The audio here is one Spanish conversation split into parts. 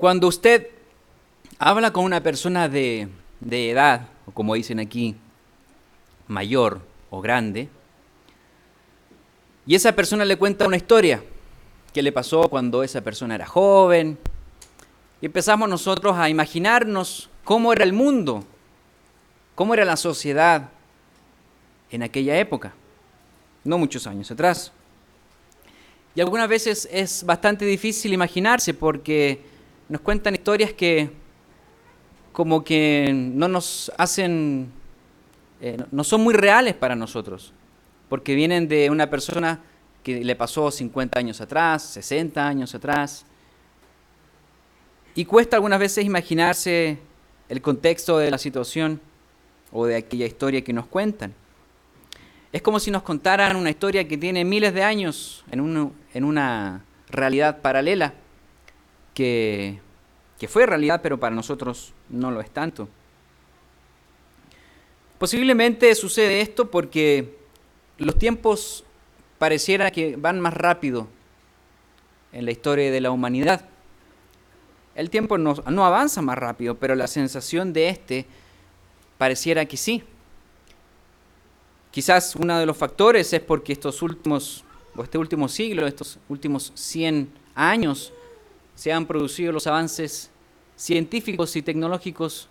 Cuando usted habla con una persona de edad, o como dicen aquí, mayor o grande, y esa persona le cuenta una historia que le pasó cuando esa persona era joven, y empezamos nosotros a imaginarnos cómo era el mundo, cómo era la sociedad en aquella época, no muchos años atrás. Y algunas veces es bastante difícil imaginarse porque nos cuentan historias que como que no nos hacen, no son muy reales para nosotros, porque vienen de una persona que le pasó 50 años atrás, 60 años atrás, y cuesta algunas veces imaginarse el contexto de la situación o de aquella historia que nos cuentan. Es como si nos contaran una historia que tiene miles de años en una realidad paralela, que fue realidad, pero para nosotros no lo es tanto. Posiblemente sucede esto porque los tiempos pareciera que van más rápido en la historia de la humanidad. El tiempo no avanza más rápido, pero la sensación de este pareciera que sí. Quizás uno de los factores es porque este último siglo, estos últimos 100 años, se han producido los avances científicos y tecnológicos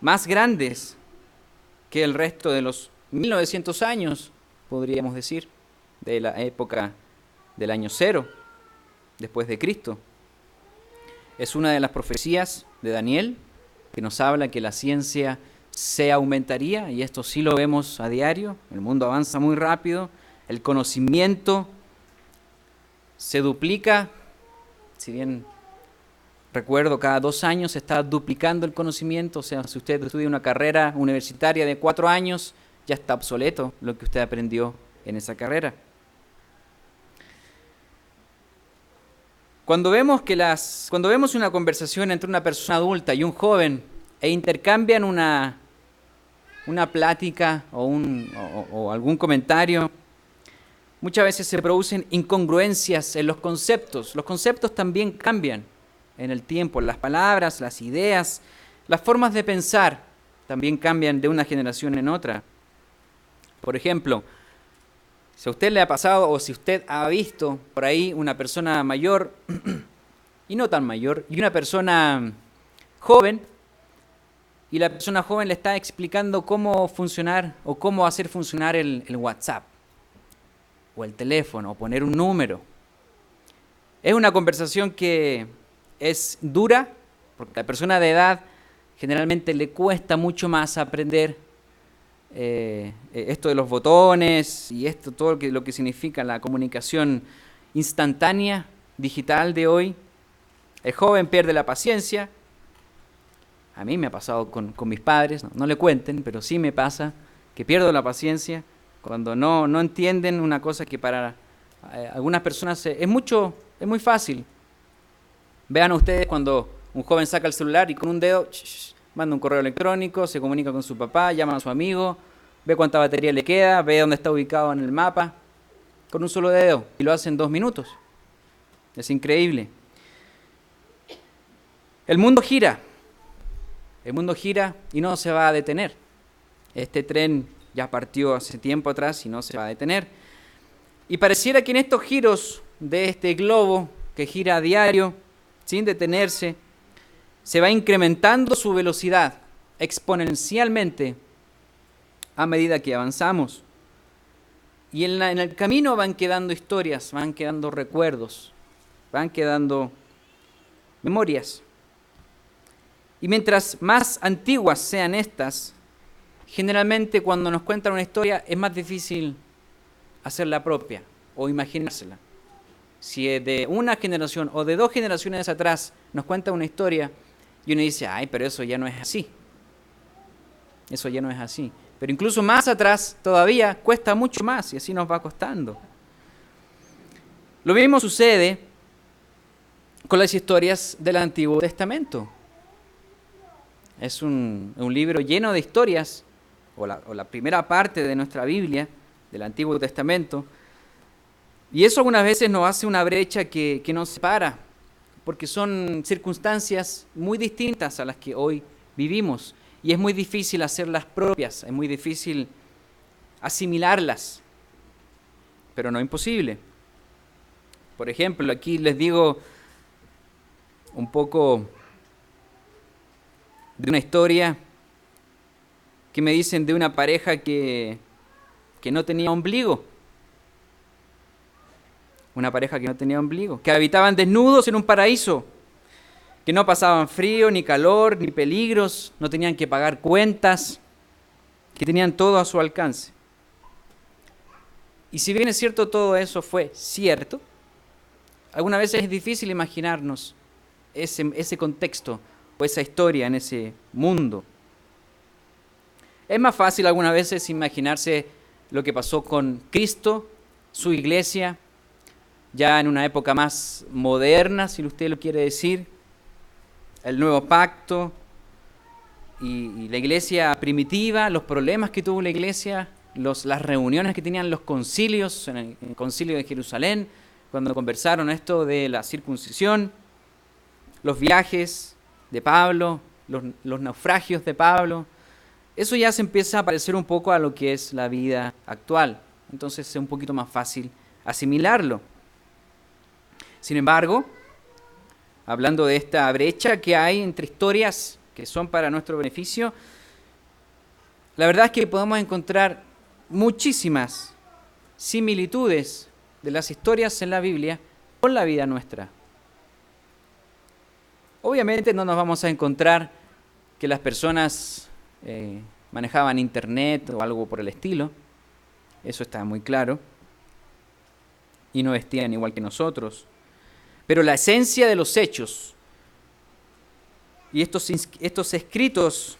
más grandes que el resto de los 1900 años, podríamos decir, de la época del año cero, después de Cristo. Es una de las profecías de Daniel que nos habla que la ciencia se aumentaría, y esto sí lo vemos a diario. El mundo avanza muy rápido, el conocimiento se duplica, si bien recuerdo cada 2 años se está duplicando el conocimiento, o sea, si usted estudia una carrera universitaria de 4 años, ya está obsoleto lo que usted aprendió en esa carrera. Cuando vemos una conversación entre una persona adulta y un joven e intercambian una plática o algún comentario, muchas veces se producen incongruencias en los conceptos. Los conceptos también cambian en el tiempo, las palabras, las ideas, las formas de pensar también cambian de una generación en otra. Por ejemplo, si a usted le ha pasado o si usted ha visto por ahí una persona mayor y no tan mayor y una persona joven, y la persona joven le está explicando cómo funcionar o cómo hacer funcionar el WhatsApp o el teléfono o poner un número. Es una conversación que es dura porque a la persona de edad generalmente le cuesta mucho más aprender esto de los botones y todo lo que significa la comunicación instantánea, digital de hoy. El joven pierde la paciencia. A mí me ha pasado con mis padres, no le cuenten, pero sí me pasa que pierdo la paciencia cuando no entienden una cosa que para algunas personas es muy fácil. Vean ustedes cuando un joven saca el celular y con un dedo manda un correo electrónico, se comunica con su papá, llama a su amigo, ve cuánta batería le queda, ve dónde está ubicado en el mapa, con un solo dedo, y lo hace en 2 minutos. Es increíble. El mundo gira y no se va a detener. Este tren ya partió hace tiempo atrás y no se va a detener. Y pareciera que en estos giros de este globo que gira a diario, sin detenerse, se va incrementando su velocidad exponencialmente a medida que avanzamos. Y en el camino van quedando historias, van quedando recuerdos, van quedando memorias. Y mientras más antiguas sean estas, generalmente cuando nos cuentan una historia es más difícil hacerla propia o imaginársela. Si es de una generación o de 2 generaciones atrás nos cuenta una historia y uno dice, ay, pero eso ya no es así. Eso ya no es así. Pero incluso más atrás todavía cuesta mucho más y así nos va costando. Lo mismo sucede con las historias del Antiguo Testamento. Es un libro lleno de historias, o la primera parte de nuestra Biblia, del Antiguo Testamento, y eso algunas veces nos hace una brecha que nos separa porque son circunstancias muy distintas a las que hoy vivimos y es muy difícil hacerlas propias, es muy difícil asimilarlas, pero no imposible. Por ejemplo, aquí les digo un poco de una historia que me dicen de una pareja que no tenía ombligo. Una pareja que no tenía ombligo, que habitaban desnudos en un paraíso, que no pasaban frío, ni calor, ni peligros, no tenían que pagar cuentas, que tenían todo a su alcance. Y si bien es cierto todo eso fue cierto, algunas veces es difícil imaginarnos ese contexto o esa historia en ese mundo. Es más fácil algunas veces imaginarse lo que pasó con Cristo, su iglesia, ya en una época más moderna, si usted lo quiere decir, el nuevo pacto y la iglesia primitiva, los problemas que tuvo la iglesia, las reuniones que tenían los concilios, en el concilio de Jerusalén, cuando conversaron esto de la circuncisión, los viajes de Pablo, los naufragios de Pablo, eso ya se empieza a parecer un poco a lo que es la vida actual. Entonces es un poquito más fácil asimilarlo. Sin embargo, hablando de esta brecha que hay entre historias que son para nuestro beneficio, la verdad es que podemos encontrar muchísimas similitudes de las historias en la Biblia con la vida nuestra. Obviamente no nos vamos a encontrar que las personas manejaban internet o algo por el estilo, eso está muy claro, y no vestían igual que nosotros. Pero la esencia de los hechos y estos escritos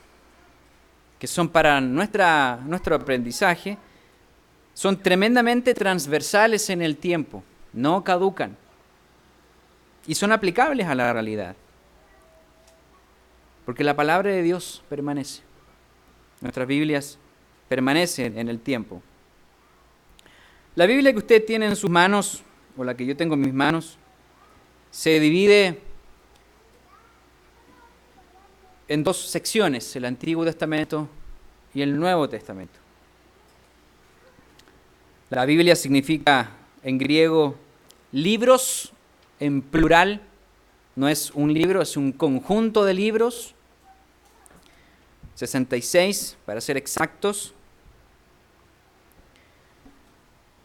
que son para nuestro aprendizaje son tremendamente transversales en el tiempo, no caducan y son aplicables a la realidad. Porque la palabra de Dios permanece. Nuestras Biblias permanecen en el tiempo. La Biblia que usted tiene en sus manos, o la que yo tengo en mis manos, se divide en dos secciones, el Antiguo Testamento y el Nuevo Testamento. La Biblia significa en griego libros en plural, no es un libro, es un conjunto de libros, 66 para ser exactos.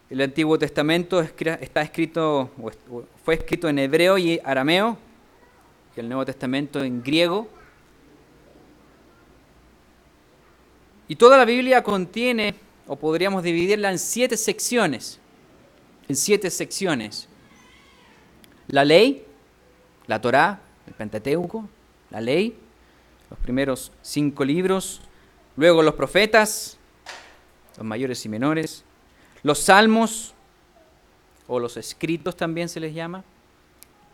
El Antiguo Testamento está escrito, fue escrito en hebreo y arameo, y el Nuevo Testamento en griego. Y toda la Biblia contiene, o podríamos dividirla en 7 secciones. En 7 secciones. La ley, la Torá, el Pentateuco, la ley, los primeros 5 libros. Luego los profetas, los mayores y menores. Los salmos, o los escritos también se les llama.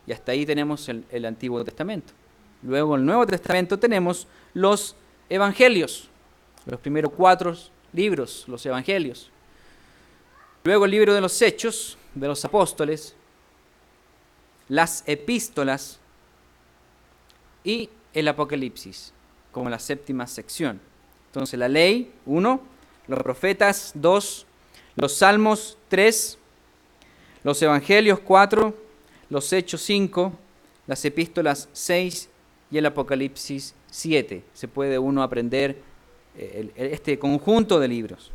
Y hasta ahí tenemos el Antiguo Testamento. Luego en el Nuevo Testamento tenemos los evangelios. Los primeros 4 libros, los evangelios. Luego el libro de los Hechos, de los apóstoles, las epístolas y el Apocalipsis, como la 7ª sección. Entonces la ley, 1, los profetas, 2, los salmos, 3, los evangelios, 4, los Hechos, 5, las epístolas, 6 y el Apocalipsis, 7. Se puede uno aprender este conjunto de libros.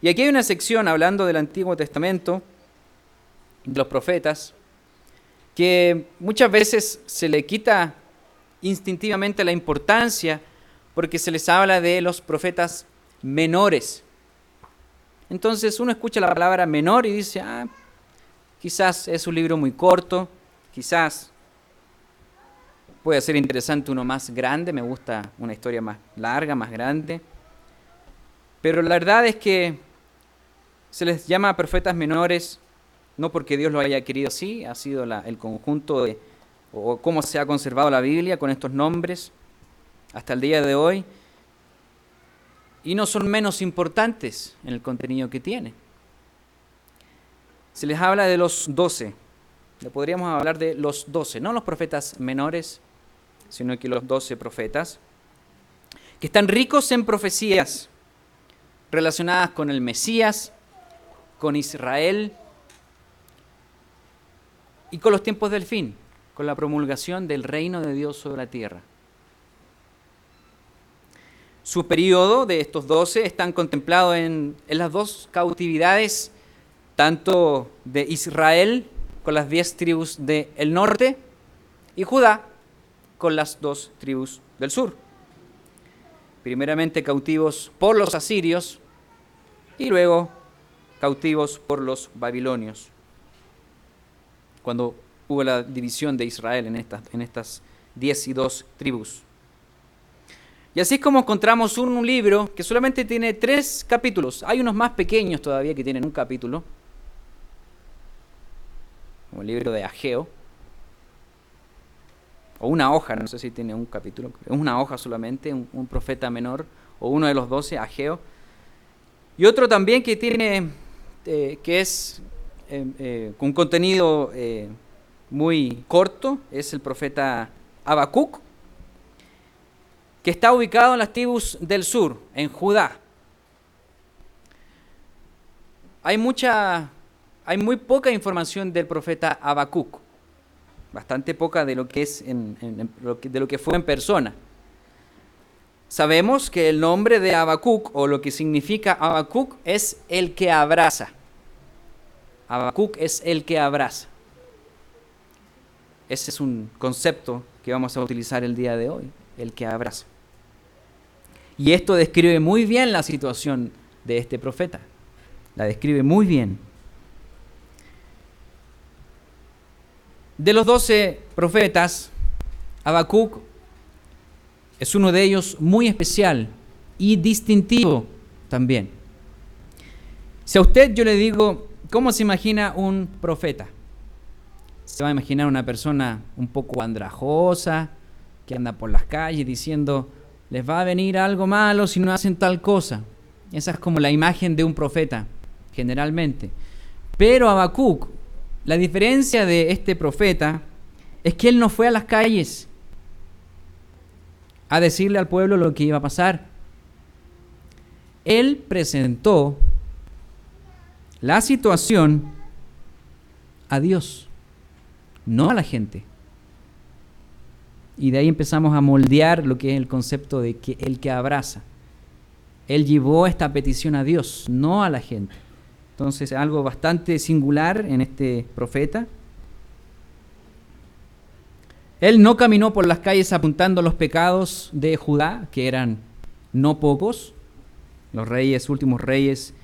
Y aquí hay una sección hablando del Antiguo Testamento, de los profetas, que muchas veces se le quita instintivamente la importancia porque se les habla de los profetas menores. Entonces uno escucha la palabra menor y dice, quizás es un libro muy corto, quizás puede ser interesante uno más grande, me gusta una historia más larga, más grande. Pero la verdad es que se les llama profetas menores no porque Dios lo haya querido así, ha sido el conjunto o cómo se ha conservado la Biblia con estos nombres hasta el día de hoy. Y no son menos importantes en el contenido que tiene. Se les habla de los 12, le podríamos hablar de los 12, no los profetas menores, sino que los 12 profetas, que están ricos en profecías relacionadas con el Mesías, con Israel y con los tiempos del fin, con la promulgación del reino de Dios sobre la tierra. Su periodo de estos 12 están contemplados en las dos cautividades, tanto de Israel con las 10 tribus del norte y Judá con las 2 tribus del sur. Primeramente cautivos por los asirios y luego cautivos por los babilonios, cuando hubo la división de Israel en estas 10 y 2 tribus. Y así es como encontramos un libro que solamente tiene 3 capítulos. Hay unos más pequeños todavía que tienen un capítulo, como el libro de Ageo, o una hoja, no sé si tiene un capítulo, es una hoja solamente, un profeta menor, o uno de los 12, Ageo. Y otro también que tiene, que es con contenido muy corto, es el profeta Habacuc, que está ubicado en las tribus del sur, en Judá. Hay muy poca información del profeta Habacuc, bastante poca de lo que es de lo que fue en persona. Sabemos que el nombre de Habacuc, o lo que significa Habacuc, es el que abraza. Habacuc es el que abraza. Ese es un concepto que vamos a utilizar el día de hoy, el que abraza. Y esto describe muy bien la situación de este profeta. La describe muy bien. De los 12 profetas, Habacuc es uno de ellos muy especial y distintivo también. Si a usted yo le digo, ¿cómo se imagina un profeta? Se va a imaginar una persona un poco andrajosa, que anda por las calles diciendo, les va a venir algo malo si no hacen tal cosa. Esa es como la imagen de un profeta, generalmente. Pero Habacuc, la diferencia de este profeta es que él no fue a las calles a decirle al pueblo lo que iba a pasar. Él presentó la situación a Dios, no a la gente. Y de ahí empezamos a moldear lo que es el concepto de que el que abraza. Él llevó esta petición a Dios, no a la gente. Entonces, algo bastante singular en este profeta. Él no caminó por las calles apuntando los pecados de Judá, que eran no pocos. Los últimos reyes,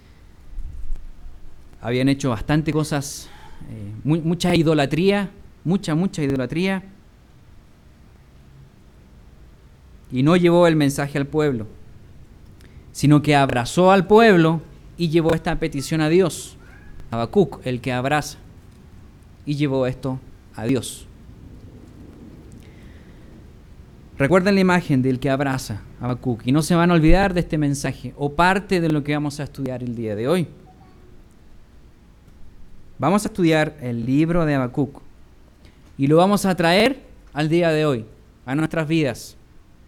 habían hecho bastante cosas, mucha idolatría, mucha idolatría. Y no llevó el mensaje al pueblo, sino que abrazó al pueblo y llevó esta petición a Dios. Habacuc, el que abraza, y llevó esto a Dios. Recuerden la imagen del que abraza, Habacuc, y no se van a olvidar de este mensaje o parte de lo que vamos a estudiar el día de hoy. Vamos a estudiar el libro de Habacuc y lo vamos a traer al día de hoy, a nuestras vidas.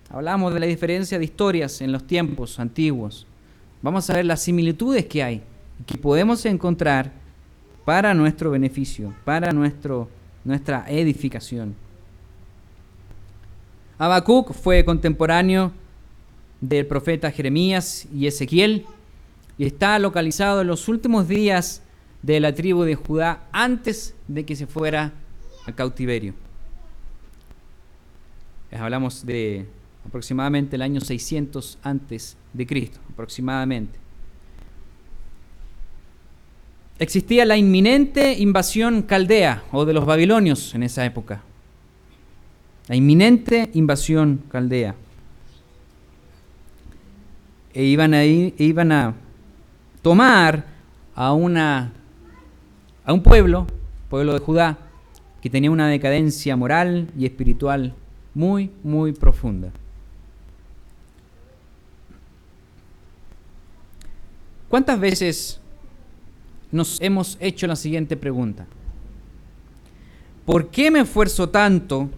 Hablamos de la diferencia de historias en los tiempos antiguos. Vamos a ver las similitudes que hay, que podemos encontrar para nuestro beneficio, para nuestra edificación. Habacuc fue contemporáneo del profeta Jeremías y Ezequiel y está localizado en los últimos días de la tribu de Judá antes de que se fuera al cautiverio. Hablamos de aproximadamente el año 600 antes de Cristo, aproximadamente. Existía la inminente invasión caldea o de los babilonios en esa época. La inminente invasión caldea. Iban a tomar a un pueblo de Judá, que tenía una decadencia moral y espiritual muy profunda. ¿Cuántas veces nos hemos hecho la siguiente pregunta? ¿Por qué me esfuerzo tanto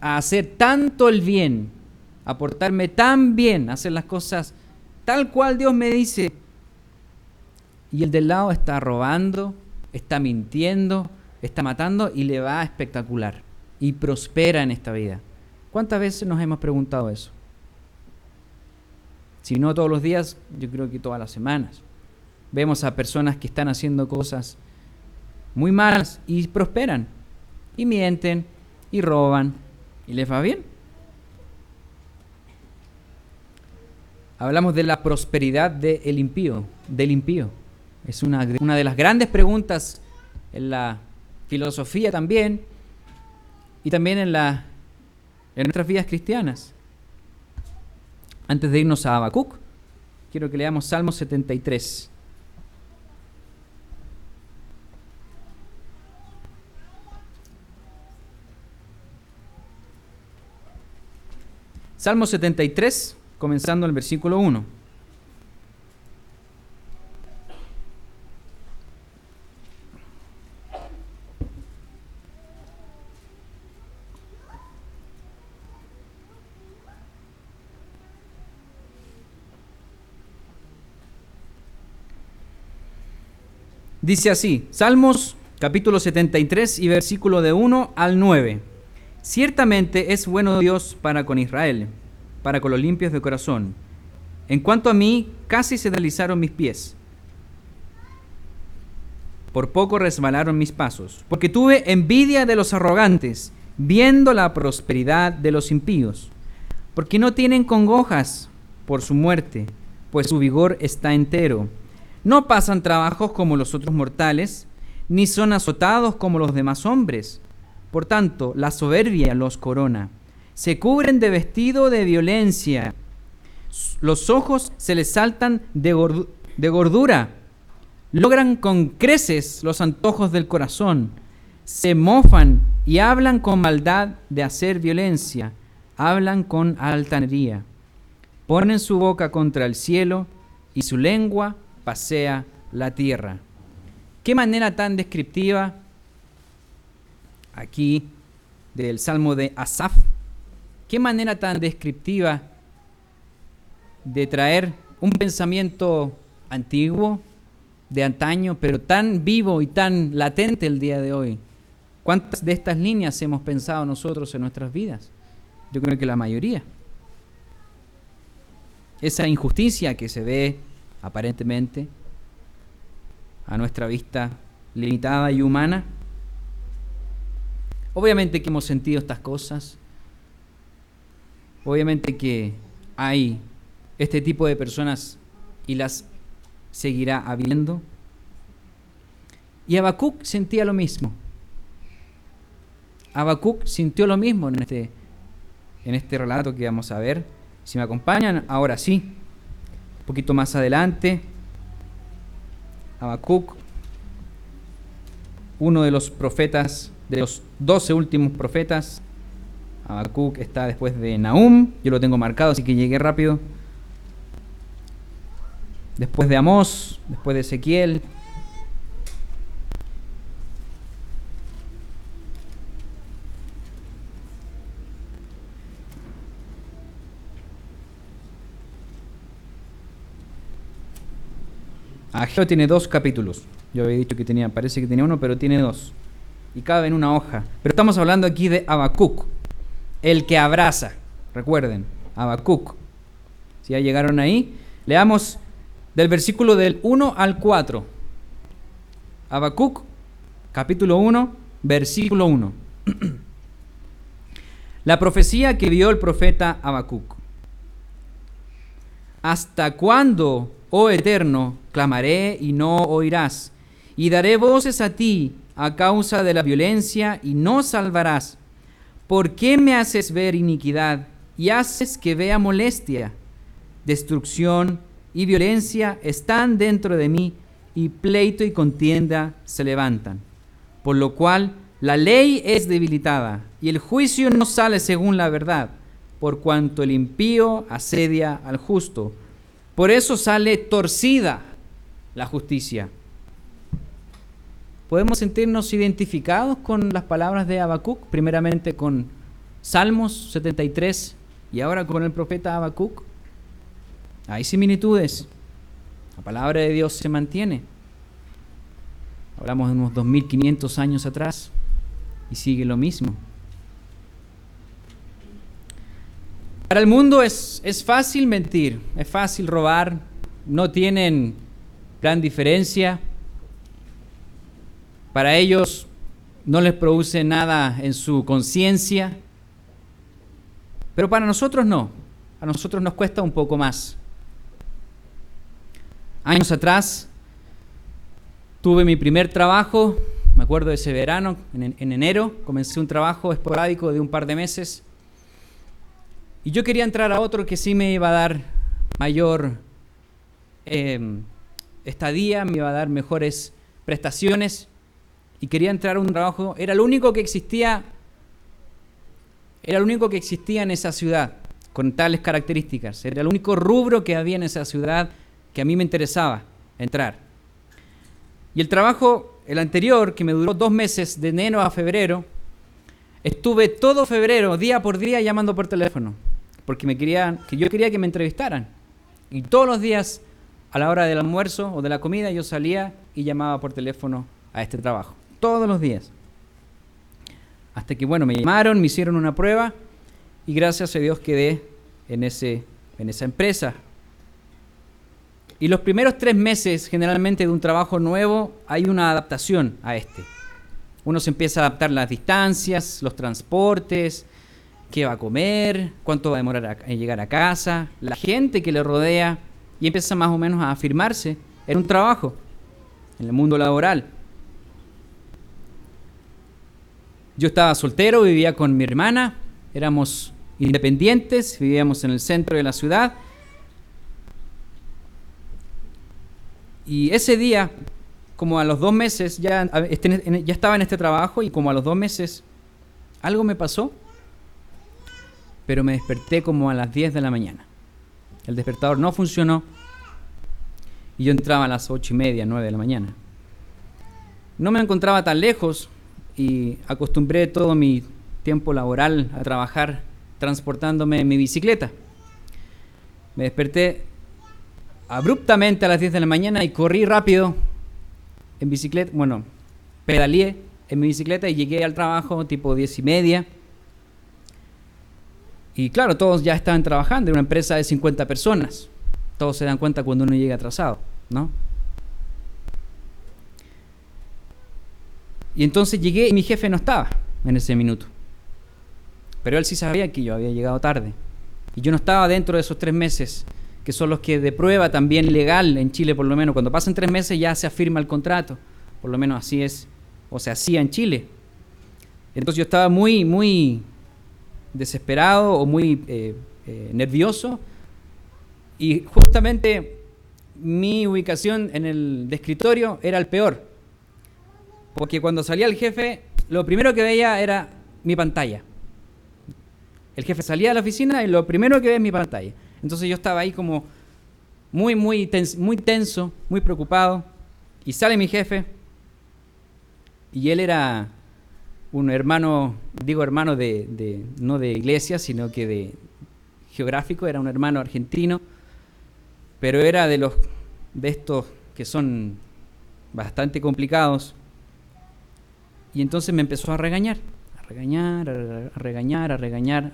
a hacer tanto el bien, a portarme tan bien, a hacer las cosas tal cual Dios me dice? Y el del lado está robando, está mintiendo, está matando y le va espectacular y prospera en esta vida. ¿Cuántas veces nos hemos preguntado eso? Si no todos los días, yo creo que todas las semanas. Vemos a personas que están haciendo cosas muy malas y prosperan, y mienten, y roban, y les va bien. Hablamos de la prosperidad del impío. Es una de las grandes preguntas en la filosofía también, y también en nuestras vidas cristianas. Antes de irnos a Habacuc, quiero que leamos Salmo 73. Salmo 73, comenzando en el versículo 1. Dice así, Salmos capítulo 73 y versículo de 1 al 9. Ciertamente es bueno Dios para con Israel, para con los limpios de corazón. En cuanto a mí, casi se deslizaron mis pies. Por poco resbalaron mis pasos, porque tuve envidia de los arrogantes, viendo la prosperidad de los impíos, porque no tienen congojas por su muerte, pues su vigor está entero. No pasan trabajos como los otros mortales, ni son azotados como los demás hombres. Por tanto, la soberbia los corona. Se cubren de vestido de violencia. Los ojos se les saltan de gordura. Logran con creces los antojos del corazón. Se mofan y hablan con maldad de hacer violencia. Hablan con altanería. Ponen su boca contra el cielo y su lengua pasea la tierra. Qué manera tan descriptiva aquí del Salmo de Asaf. Qué manera tan descriptiva de traer un pensamiento antiguo, de antaño, pero tan vivo y tan latente el día de hoy. ¿Cuántas de estas líneas hemos pensado nosotros en nuestras vidas? Yo creo que la mayoría. Esa injusticia que se ve aparentemente a nuestra vista limitada y humana. Obviamente que hemos sentido estas cosas. Obviamente que hay este tipo de personas y las seguirá habiendo. Y Habacuc sentía lo mismo. Habacuc sintió lo mismo en este relato que vamos a ver. Si me acompañan, ahora sí. Un poquito más adelante. Habacuc, uno de los profetas, de los 12 últimos profetas. Habacuc está después de Nahum, yo lo tengo marcado, así que llegué rápido. Después de Amós, después de Ezequiel. Ageo tiene 2 capítulos. Yo había dicho que parece que tenía uno, pero tiene 2. Y cabe en una hoja. Pero estamos hablando aquí de Habacuc, el que abraza. Recuerden, Habacuc. Si ya llegaron ahí, leamos del versículo del 1 al 4. Habacuc, capítulo 1, versículo 1. La profecía que vio el profeta Habacuc. ¿Hasta cuándo, oh Eterno, clamaré y no oirás? Y daré voces a ti a causa de la violencia y no salvarás. ¿Por qué me haces ver iniquidad y haces que vea molestia? Destrucción y violencia están dentro de mí, y pleito y contienda se levantan. Por lo cual la ley es debilitada, y el juicio no sale según la verdad, por cuanto el impío asedia al justo. Por eso sale torcida la justicia. podemos sentirnos identificados con las palabras de Habacuc, primeramente con Salmos 73 y ahora con el profeta Habacuc. Hay similitudes. La palabra de Dios se mantiene. Hablamos de unos 2500 años atrás y sigue lo mismo. Para el mundo es fácil mentir, es fácil robar, no tienen gran diferencia. Para ellos no les produce nada en su conciencia, pero para nosotros no, a nosotros nos cuesta un poco más. Años atrás tuve mi primer trabajo, me acuerdo de ese verano, en enero, comencé un trabajo esporádico de un par de meses y yo quería entrar a otro que sí me iba a dar mayor estadía, me iba a dar mejores prestaciones y quería entrar a un trabajo, era lo único que existía en esa ciudad con tales características, era el único rubro que había en esa ciudad que a mí me interesaba entrar. Y el trabajo, el anterior, que me duró 2 meses, de enero a febrero, estuve todo febrero, día por día, llamando por teléfono, porque yo quería que me entrevistaran. Y todos los días, a la hora del almuerzo o de la comida, yo salía y llamaba por teléfono a este trabajo. Todos los días. Hasta que, me llamaron, me hicieron una prueba y gracias a Dios quedé en esa empresa. Y los primeros 3 meses, generalmente, de un trabajo nuevo, hay una adaptación a este. Uno se empieza a adaptar las distancias, los transportes, qué va a comer, cuánto va a demorar en llegar a casa, la gente que le rodea, y empieza más o menos a afirmarse en un trabajo, en el mundo laboral. Yo estaba soltero, vivía con mi hermana, éramos independientes, vivíamos en el centro de la ciudad. Y ese día, como a los 2 meses, ya estaba en este trabajo y como a los 2 meses algo me pasó, pero me desperté como a las 10 de la mañana. El despertador no funcionó y yo entraba a las 8:30, 9 de la mañana. No me encontraba tan lejos y acostumbré todo mi tiempo laboral a trabajar transportándome en mi bicicleta. Me desperté abruptamente a las 10 de la mañana y corrí rápido en bicicleta, pedaleé en mi bicicleta y llegué al trabajo tipo 10:30. Y claro, todos ya estaban trabajando en una empresa de 50 personas. Todos se dan cuenta cuando uno llega atrasado, ¿no? Y entonces llegué y mi jefe no estaba en ese minuto. Pero él sí sabía que yo había llegado tarde. Y yo no estaba dentro de esos 3 meses, que son los que de prueba también legal en Chile, por lo menos. Cuando pasan 3 meses ya se afirma el contrato. Por lo menos así es, o se hacía en Chile. Entonces yo estaba muy, muy desesperado o muy nervioso. Y justamente mi ubicación en el escritorio era el peor. Porque cuando salía el jefe, lo primero que veía era mi pantalla. El jefe salía de la oficina y lo primero que veía es mi pantalla. Entonces yo estaba ahí como muy tenso, muy preocupado. Y sale mi jefe. Y él era un hermano, digo hermano no de iglesia, sino que de geográfico, era un hermano argentino. Pero era de estos que son bastante complicados. Y entonces me empezó a regañar,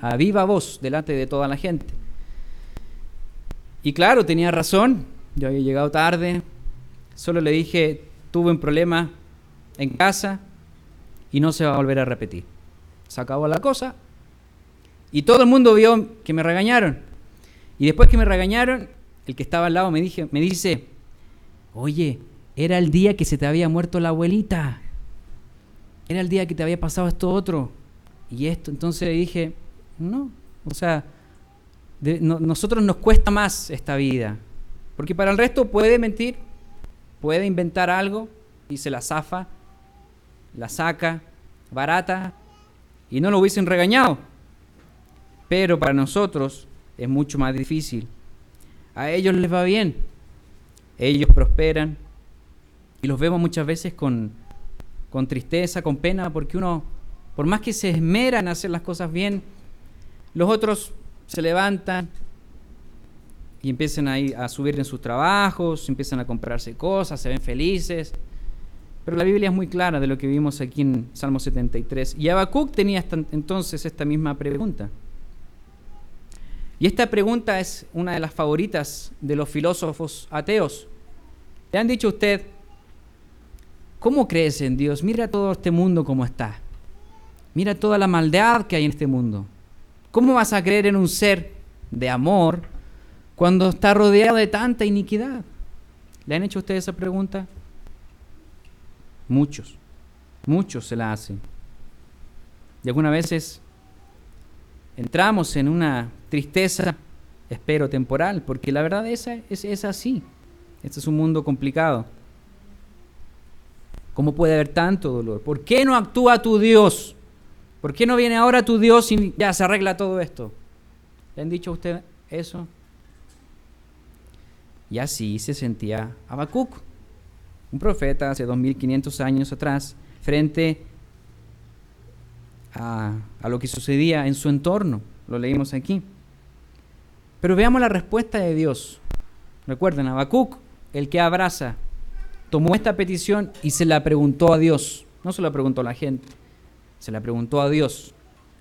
a viva voz, delante de toda la gente. Y claro, tenía razón, yo había llegado tarde, solo le dije, tuve un problema en casa y no se va a volver a repetir. Se acabó la cosa y todo el mundo vio que me regañaron. Y después que me regañaron, el que estaba al lado me dice, oye, era el día que se te había muerto la abuelita. Era el día que te había pasado esto otro y esto. Entonces le dije, no, o sea, nosotros nos cuesta más esta vida. Porque para el resto puede mentir, puede inventar algo y se la zafa, la saca barata y no lo hubiesen regañado. Pero para nosotros es mucho más difícil. A ellos les va bien, ellos prosperan y los vemos muchas veces con con tristeza, con pena, porque uno, por más que se esmera en hacer las cosas bien, los otros se levantan y empiezan a subir en sus trabajos, empiezan a comprarse cosas, se ven felices. Pero la Biblia es muy clara de lo que vimos aquí en Salmo 73. Y Habacuc tenía entonces esta misma pregunta. Y esta pregunta es una de las favoritas de los filósofos ateos. Le han dicho a usted, ¿cómo crees en Dios? Mira todo este mundo como está. Mira toda la maldad que hay en este mundo. ¿Cómo vas a creer en un ser de amor cuando está rodeado de tanta iniquidad? ¿Le han hecho a usted esa pregunta? Muchos se la hacen. Y algunas veces entramos en una tristeza, espero temporal, porque la verdad es así. Este es un mundo complicado. ¿Cómo puede haber tanto dolor? ¿Por qué no actúa tu Dios? ¿Por qué no viene ahora tu Dios y ya se arregla todo esto? ¿Le han dicho a usted eso? Y así se sentía Habacuc, un profeta hace 2500 años atrás, frente a lo que sucedía en su entorno. Lo leímos aquí. Pero veamos la respuesta de Dios. Recuerden, Habacuc, el que abraza, tomó esta petición y se la preguntó a Dios. No se la preguntó a la gente, se la preguntó a Dios.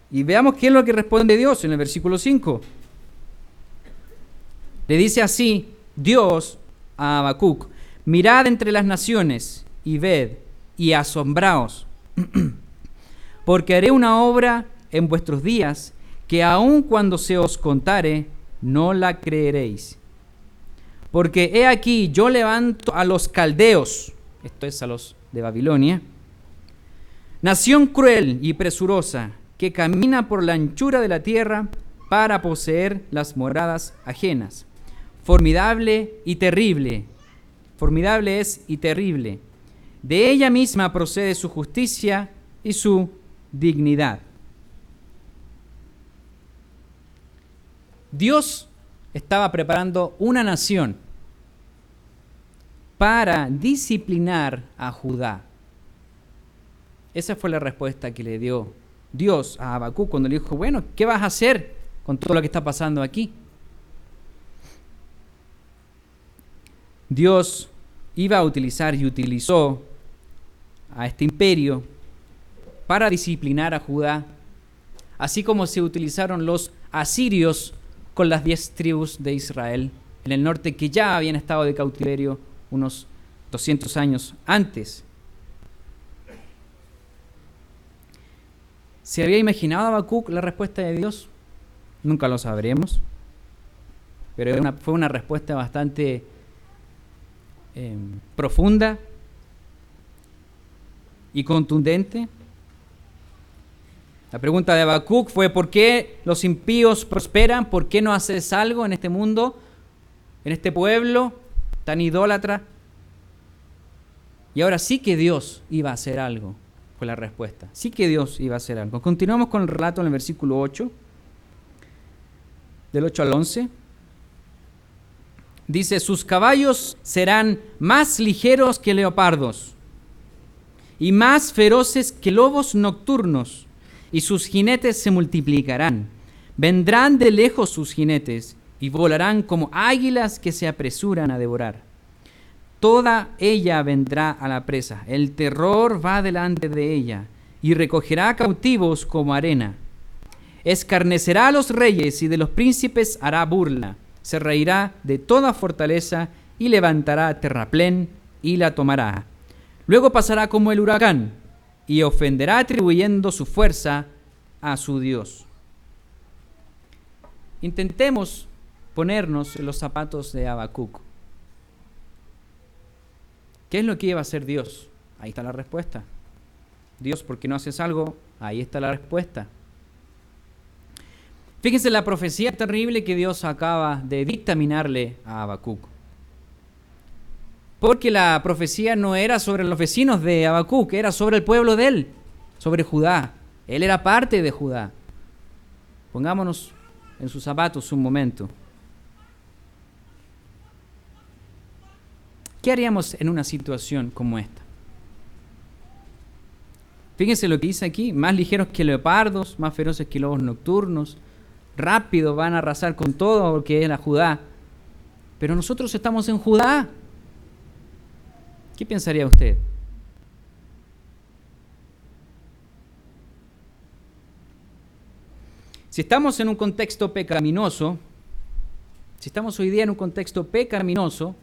Y veamos qué es lo que responde Dios en el versículo 5. Le dice así Dios a Habacuc: mirad entre las naciones y ved y asombraos, porque haré una obra en vuestros días que aun cuando se os contare, no la creeréis. Porque he aquí, yo levanto a los caldeos, esto es a los de Babilonia, nación cruel y presurosa, que camina por la anchura de la tierra para poseer las moradas ajenas. Formidable y terrible. Formidable es y terrible. De ella misma procede su justicia y su dignidad. Dios estaba preparando una nación para disciplinar a Judá. Esa fue la respuesta que le dio Dios a Habacuc cuando le dijo, bueno, ¿qué vas a hacer con todo lo que está pasando aquí? Dios iba a utilizar y utilizó a este imperio para disciplinar a Judá, así como se utilizaron los asirios con las 10 tribus de Israel en el norte, que ya habían estado de cautiverio unos 200 años antes. ¿Se había imaginado Habacuc la respuesta de Dios? Nunca lo sabremos, pero fue una respuesta bastante profunda y contundente. La pregunta de Habacuc fue: ¿por qué los impíos prosperan? ¿Por qué no haces algo en este mundo, en este pueblo tan idólatra? Y ahora sí que Dios iba a hacer algo, fue la respuesta. Sí que Dios iba a hacer algo. Continuamos con el relato en el versículo 8, del 8 al 11. Dice: sus caballos serán más ligeros que leopardos y más feroces que lobos nocturnos, y sus jinetes se multiplicarán. Vendrán de lejos sus jinetes y volarán como águilas que se apresuran a devorar. Toda ella vendrá a la presa, el terror va delante de ella y recogerá cautivos como arena. Escarnecerá a los reyes y de los príncipes hará burla. Se reirá de toda fortaleza y levantará terraplén y la tomará. Luego pasará como el huracán y ofenderá atribuyendo su fuerza a su Dios. Intentemos ponernos en los zapatos de Habacuc. ¿Qué es lo que iba a hacer Dios? Ahí está la respuesta. Dios, ¿por qué no haces algo? Ahí está la respuesta. Fíjense la profecía terrible que Dios acaba de dictaminarle a Habacuc. Porque la profecía no era sobre los vecinos de Habacuc, era sobre el pueblo de él, sobre Judá. Él era parte de Judá. Pongámonos en sus zapatos un momento. ¿Qué haríamos en una situación como esta? Fíjense lo que dice aquí, más ligeros que leopardos, más feroces que lobos nocturnos, rápido van a arrasar con todo lo que es la Judá. Pero nosotros estamos en Judá. ¿Qué pensaría usted? Si estamos en un contexto pecaminoso, si estamos hoy día en un contexto pecaminoso,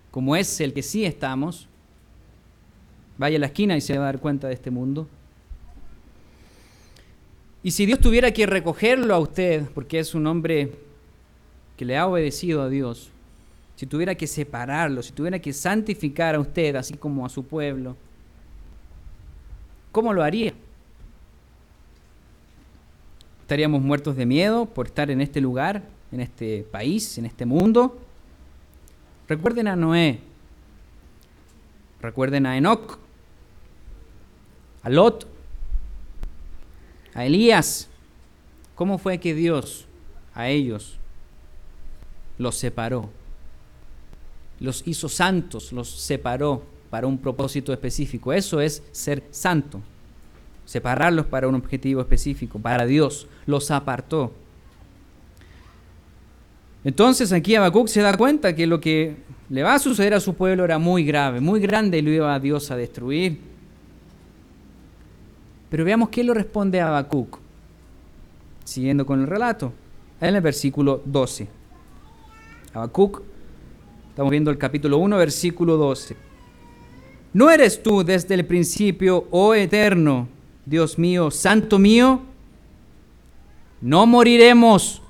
como es el que sí estamos, vaya a la esquina y se va a dar cuenta de este mundo. Y si Dios tuviera que recogerlo a usted, porque es un hombre que le ha obedecido a Dios, si tuviera que separarlo, si tuviera que santificar a usted, así como a su pueblo, ¿cómo lo haría? ¿Estaríamos muertos de miedo por estar en este lugar, en este país, en este mundo? Recuerden a Noé, recuerden a Enoc, a Lot, a Elías. ¿Cómo fue que Dios a ellos los separó? Los hizo santos, los separó para un propósito específico. Eso es ser santo. Separarlos para un objetivo específico, para Dios. Los apartó. Entonces aquí Habacuc se da cuenta que lo que le va a suceder a su pueblo era muy grave, muy grande, y lo iba a Dios a destruir. Pero veamos qué le responde a Habacuc, siguiendo con el relato, en el versículo 12. Habacuc, estamos viendo el capítulo 1, versículo 12. ¿No eres tú desde el principio, oh eterno, Dios mío, santo mío? No moriremos.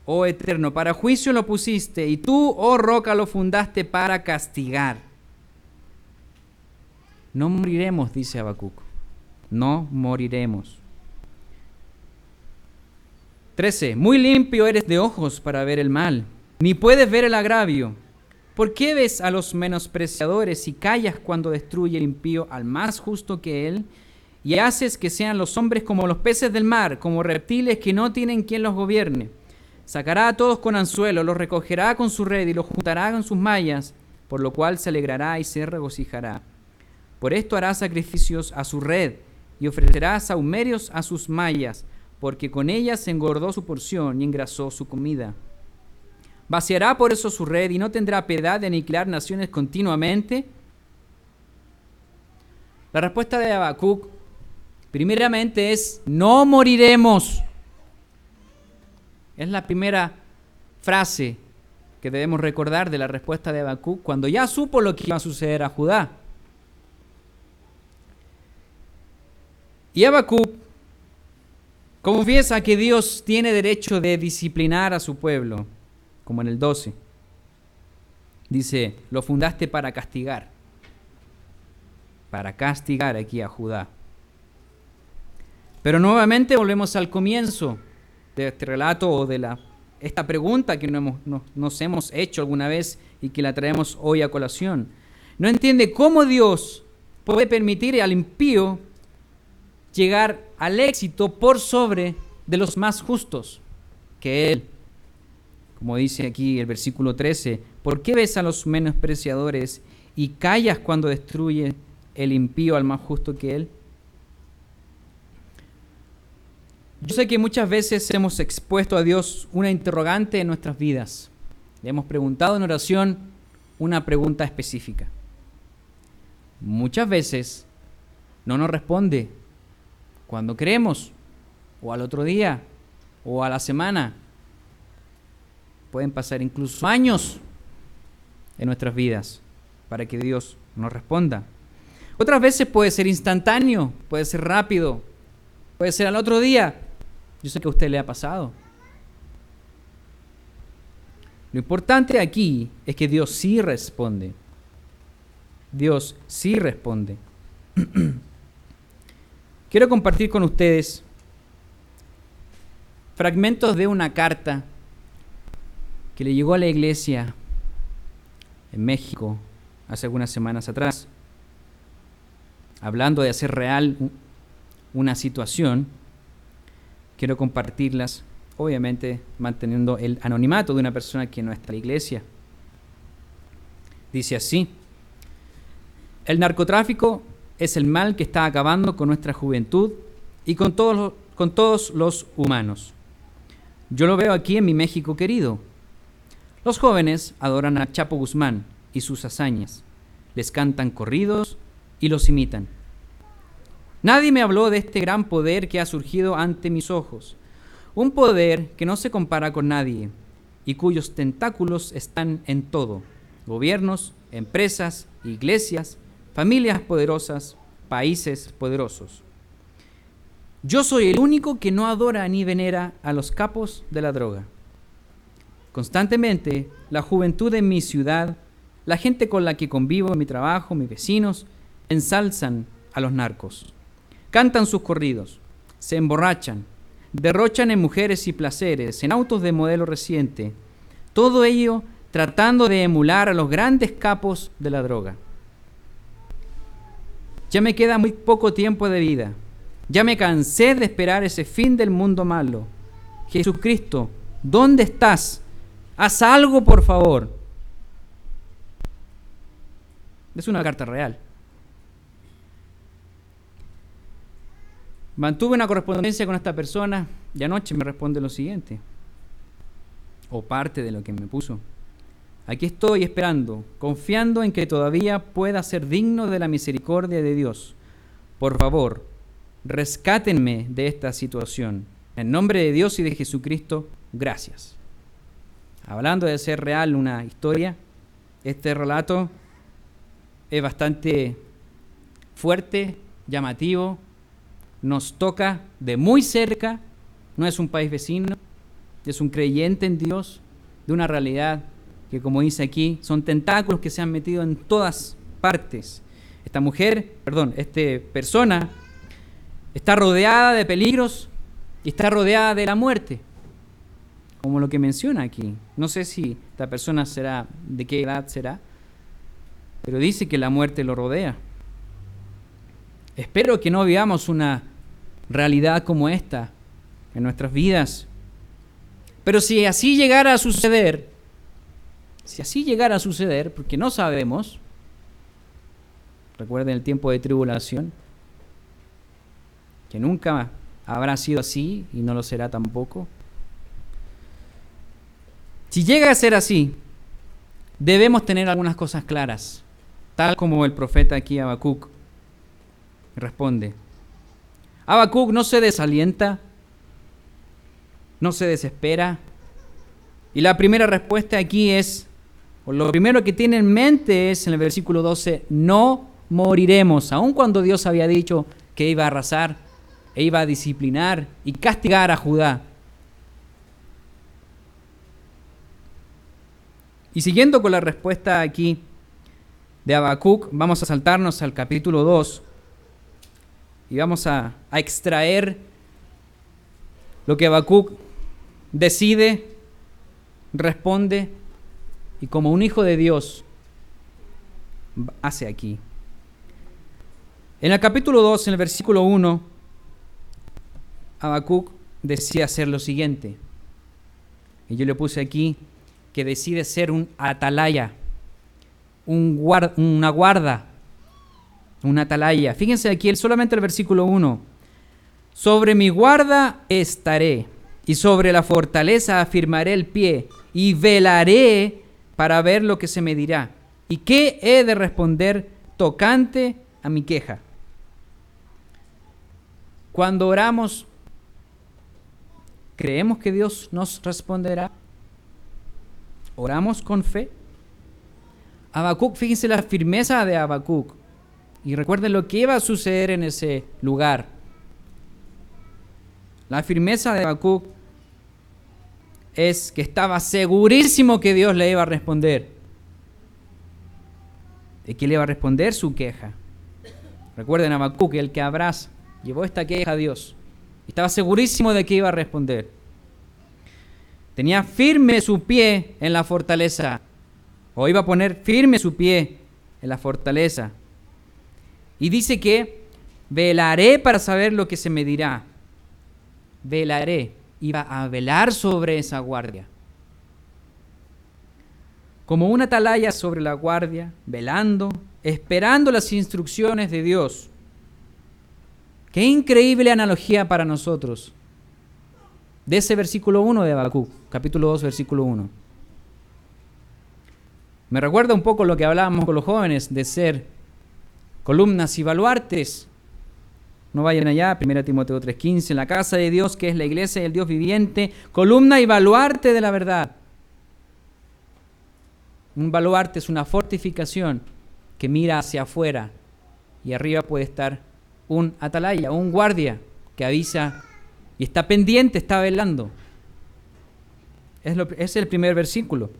Oh eterno, para juicio lo pusiste, y tú, oh roca, lo fundaste para castigar. No moriremos, dice Habacuc. No moriremos. 13. Muy limpio eres de ojos para ver el mal, ni puedes ver el agravio. ¿Por qué ves a los menospreciadores y callas cuando destruye el impío al más justo que él? Y haces que sean los hombres como los peces del mar, como reptiles que no tienen quien los gobierne. Sacará a todos con anzuelo, los recogerá con su red y los juntará con sus mallas, por lo cual se alegrará y se regocijará. Por esto hará sacrificios a su red y ofrecerá sahumerios a sus mallas, porque con ellas engordó su porción y engrasó su comida. ¿Vaciará por eso su red y no tendrá piedad de aniquilar naciones continuamente? La respuesta de Habacuc, primeramente, es: no moriremos. Es la primera frase que debemos recordar de la respuesta de Habacuc cuando ya supo lo que iba a suceder a Judá. Y Habacuc confiesa que Dios tiene derecho de disciplinar a su pueblo, como en el 12. Dice, lo fundaste para castigar aquí a Judá. Pero nuevamente volvemos al comienzo de este relato o de esta pregunta que nos hemos hecho alguna vez y que la traemos hoy a colación. No entiende cómo Dios puede permitir al impío llegar al éxito por sobre de los más justos que él. Como dice aquí el versículo 13, ¿por qué ves a los menospreciadores y callas cuando destruye el impío al más justo que él? Yo sé que muchas veces hemos expuesto a Dios una interrogante en nuestras vidas. Le hemos preguntado en oración una pregunta específica. Muchas veces no nos responde cuando creemos, o al otro día, o a la semana. Pueden pasar incluso años en nuestras vidas para que Dios nos responda. Otras veces puede ser instantáneo, puede ser rápido, puede ser al otro día. Yo sé que a usted le ha pasado. Lo importante aquí es que Dios sí responde. Dios sí responde. Quiero compartir con ustedes fragmentos de una carta que le llegó a la iglesia en México hace algunas semanas atrás, hablando de hacer real una situación. Quiero compartirlas, obviamente manteniendo el anonimato de una persona que no está en la iglesia. Dice así: El narcotráfico es el mal que está acabando con nuestra juventud y con todos los humanos. Yo lo veo aquí en mi México querido. Los jóvenes adoran a Chapo Guzmán y sus hazañas. Les cantan corridos y los imitan. Nadie me habló de este gran poder que ha surgido ante mis ojos. Un poder que no se compara con nadie y cuyos tentáculos están en todo. Gobiernos, empresas, iglesias, familias poderosas, países poderosos. Yo soy el único que no adora ni venera a los capos de la droga. Constantemente, la juventud en mi ciudad, la gente con la que convivo en mi trabajo, mis vecinos, ensalzan a los narcos. Cantan sus corridos, se emborrachan, derrochan en mujeres y placeres, en autos de modelo reciente. Todo ello tratando de emular a los grandes capos de la droga. Ya me queda muy poco tiempo de vida. Ya me cansé de esperar ese fin del mundo malo. Jesucristo, ¿dónde estás? Haz algo, por favor. Es una carta real. Mantuve una correspondencia con esta persona y anoche me responde lo siguiente, o parte de lo que me puso. Aquí estoy esperando, confiando en que todavía pueda ser digno de la misericordia de Dios. Por favor, rescátenme de esta situación. En nombre de Dios y de Jesucristo, gracias. Hablando de ser real una historia, este relato es bastante fuerte, llamativo, nos toca de muy cerca, no es un país vecino, es un creyente en Dios, de una realidad que, como dice aquí, son tentáculos que se han metido en todas partes. Esta persona está rodeada de peligros y está rodeada de la muerte, como lo que menciona aquí. No sé si esta persona será, de qué edad será, pero dice que la muerte lo rodea. Espero que no vivamos una realidad como esta en nuestras vidas. Pero si así llegara a suceder, porque no sabemos, recuerden el tiempo de tribulación, que nunca habrá sido así y no lo será tampoco. Si llega a ser así, debemos tener algunas cosas claras, tal como el profeta aquí Habacuc responde. Habacuc no se desalienta, no se desespera, y la primera respuesta aquí es, o lo primero que tiene en mente es en el versículo 12, no moriremos, aun cuando Dios había dicho que iba a arrasar e iba a disciplinar y castigar a Judá. Y siguiendo con la respuesta aquí de Habacuc, vamos a saltarnos al capítulo 2 y vamos a extraer lo que Habacuc decide, responde y como un hijo de Dios hace aquí. En el capítulo 2, en el versículo 1, Habacuc decide hacer lo siguiente. Y yo le puse aquí que decide ser un atalaya, una guarda, una atalaya. Fíjense aquí solamente el versículo 1. Sobre mi guarda estaré, y sobre la fortaleza afirmaré el pie, y velaré para ver lo que se me dirá. ¿Y qué he de responder tocante a mi queja? Cuando oramos, ¿creemos que Dios nos responderá? ¿Oramos con fe? Habacuc, fíjense la firmeza de Habacuc. Y recuerden lo que iba a suceder en ese lugar. La firmeza de Habacuc es que estaba segurísimo que Dios le iba a responder. ¿De qué le iba a responder? Su queja. Recuerden, Habacuc, el que abraza, llevó esta queja a Dios. Estaba segurísimo de que iba a responder. Tenía firme su pie en la fortaleza, o iba a poner firme su pie en la fortaleza. Y dice que velaré para saber lo que se me dirá. Velaré, iba a velar sobre esa guardia. Como una atalaya sobre la guardia, velando esperando las instrucciones de Dios. Qué increíble analogía para nosotros de ese versículo 1 de Habacuc, capítulo 2, versículo 1. Me recuerda un poco lo que hablábamos con los jóvenes de ser columnas y baluartes. No vayan allá, 1 Timoteo 3:15, en la casa de Dios, que es la iglesia del Dios viviente, columna y baluarte de la verdad. Un baluarte es una fortificación que mira hacia afuera y arriba puede estar un atalaya, un guardia que avisa y está pendiente, está velando. Es el primer versículo.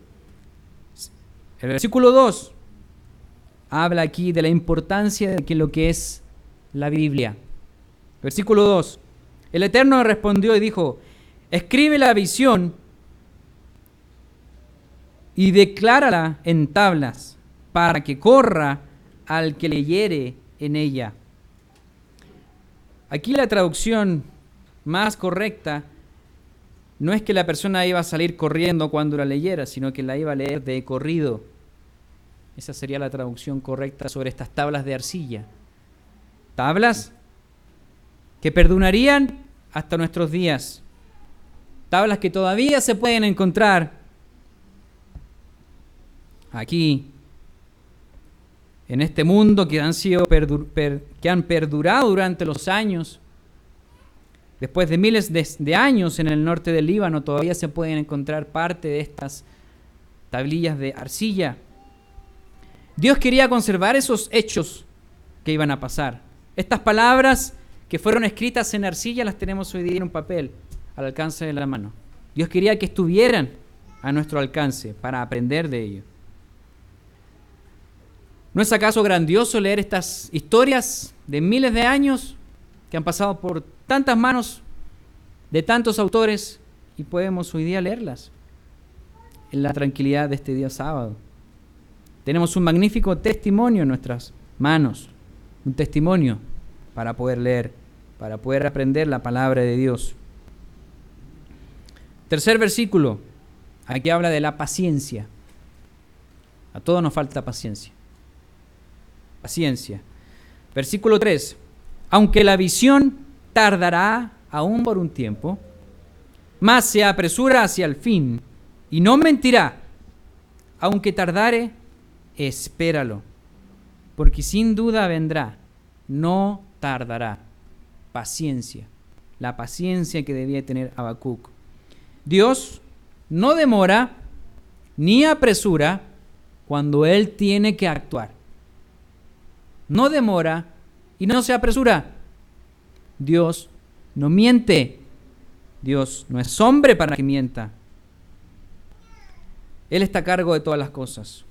El versículo 2 habla aquí de la importancia de lo que es la Biblia. Versículo 2. El Eterno respondió y dijo: escribe la visión y declárala en tablas, para que corra al que leyere en ella. Aquí la traducción más correcta no es que la persona iba a salir corriendo cuando la leyera, sino que la iba a leer de corrido. Esa sería la traducción correcta sobre estas tablas de arcilla. Tablas que perdurarían hasta nuestros días. Tablas que todavía se pueden encontrar aquí, en este mundo, que han perdurado durante los años. Después de miles de años en el norte del Líbano, todavía se pueden encontrar parte de estas tablillas de arcilla. Dios quería conservar esos hechos que iban a pasar. Estas palabras que fueron escritas en arcilla las tenemos hoy día en un papel al alcance de la mano. Dios quería que estuvieran a nuestro alcance para aprender de ello. ¿No es acaso grandioso leer estas historias de miles de años que han pasado por tantas manos de tantos autores y podemos hoy día leerlas en la tranquilidad de este día sábado? Tenemos un magnífico testimonio en nuestras manos, un testimonio para poder leer, para poder aprender la palabra de Dios. Tercer versículo, aquí habla de la paciencia. A todos nos falta paciencia. Paciencia. Versículo 3. Aunque la visión tardará aún por un tiempo, mas se apresura hacia el fin y no mentirá. Aunque tardare, espéralo, porque sin duda vendrá, no tardará. Paciencia. La paciencia que debía tener Habacuc. Dios no demora ni apresura cuando Él tiene que actuar. No demora y no se apresura. Dios no miente. Dios no es hombre para que mienta. Él está a cargo de todas las cosas.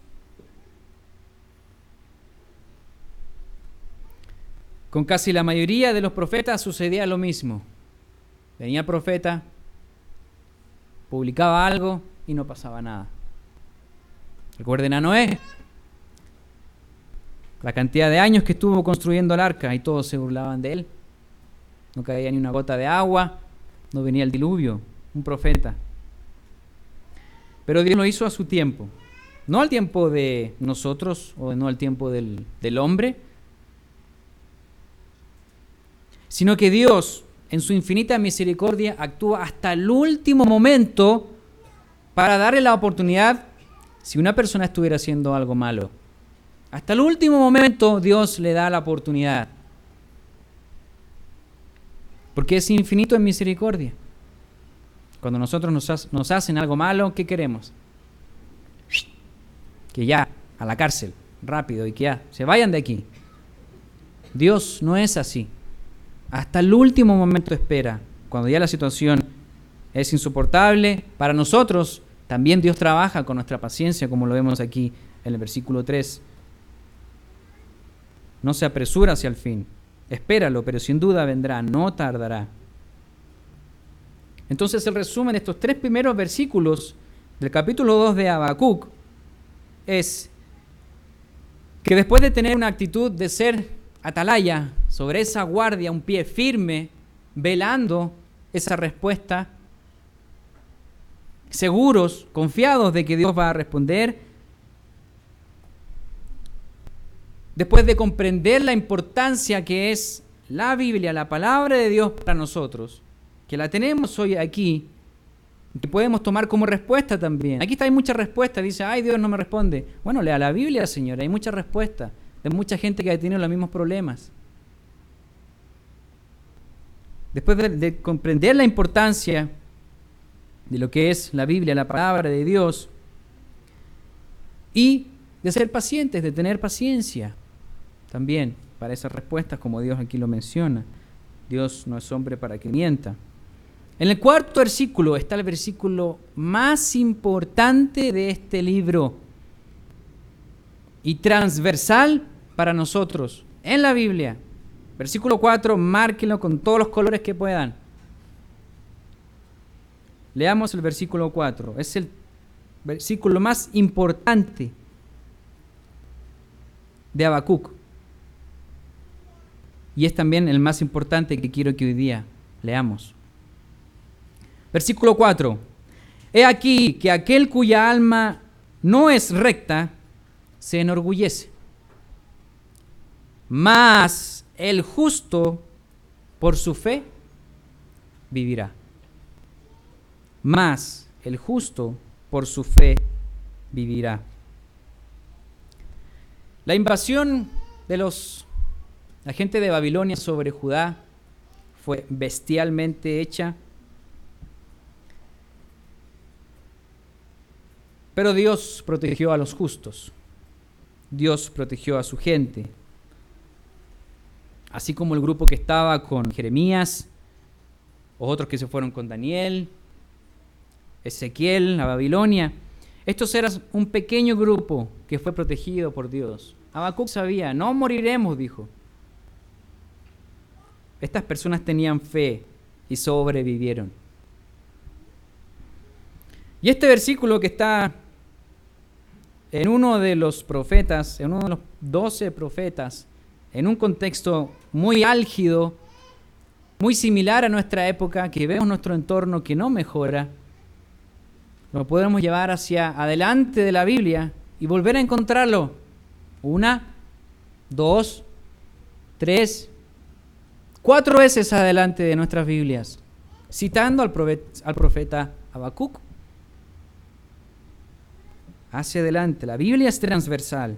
Con casi la mayoría de los profetas sucedía lo mismo. Venía profeta, publicaba algo y no pasaba nada. Recuerden a Noé. La cantidad de años que estuvo construyendo el arca y todos se burlaban de él. No caía ni una gota de agua, no venía el diluvio. Un profeta. Pero Dios lo hizo a su tiempo. No al tiempo de nosotros o no al tiempo del hombre, sino que Dios, en su infinita misericordia, actúa hasta el último momento para darle la oportunidad si una persona estuviera haciendo algo malo. Hasta el último momento Dios le da la oportunidad. Porque es infinito en misericordia. Cuando nosotros nos hacen algo malo, ¿qué queremos? Que ya, a la cárcel, rápido, y que ya, se vayan de aquí. Dios no es así. Hasta el último momento espera. Cuando ya la situación es insoportable para nosotros, también Dios trabaja con nuestra paciencia, como lo vemos aquí en el versículo 3. No se apresura hacia el fin. Espéralo, pero sin duda vendrá, no tardará. Entonces el resumen de estos 3 primeros versículos del capítulo 2 de Habacuc es que después de tener una actitud de ser atalaya sobre esa guardia, un pie firme, velando esa respuesta, seguros, confiados de que Dios va a responder, después de comprender la importancia que es la Biblia, la palabra de Dios para nosotros, que la tenemos hoy aquí, que podemos tomar como respuesta también. Aquí hay muchas respuestas. Dice, ay, Dios no me responde. Bueno, lea la Biblia, Señor. Hay muchas respuestas de mucha gente que ha tenido los mismos problemas. Después de comprender la importancia de lo que es la Biblia, la palabra de Dios, y de ser pacientes, de tener paciencia también para esas respuestas, como Dios aquí lo menciona. Dios no es hombre para que mienta. En el cuarto versículo está el versículo más importante de este libro y transversal para nosotros en la Biblia. Versículo 4, márquenlo con todos los colores que puedan. Leamos el versículo 4. Es el versículo más importante de Habacuc. Y es también el más importante que quiero que hoy día leamos. Versículo 4. He aquí que aquel cuya alma no es recta se enorgullece, mas el justo por su fe vivirá. Mas el justo por su fe vivirá. La invasión de la gente de Babilonia sobre Judá fue bestialmente hecha. Pero Dios protegió a los justos. Dios protegió a su gente. Así como el grupo que estaba con Jeremías, otros que se fueron con Daniel, Ezequiel, a Babilonia. Estos eran un pequeño grupo que fue protegido por Dios. Habacuc sabía, no moriremos, dijo. Estas personas tenían fe y sobrevivieron. Y este versículo que está en uno de los profetas, en uno de los 12 profetas, en un contexto muy álgido, muy similar a nuestra época, que vemos nuestro entorno que no mejora, lo podemos llevar hacia adelante de la Biblia y volver a encontrarlo 1, 2, 3, 4 veces adelante de nuestras Biblias, citando al profeta Habacuc. Hacia adelante. La Biblia es transversal,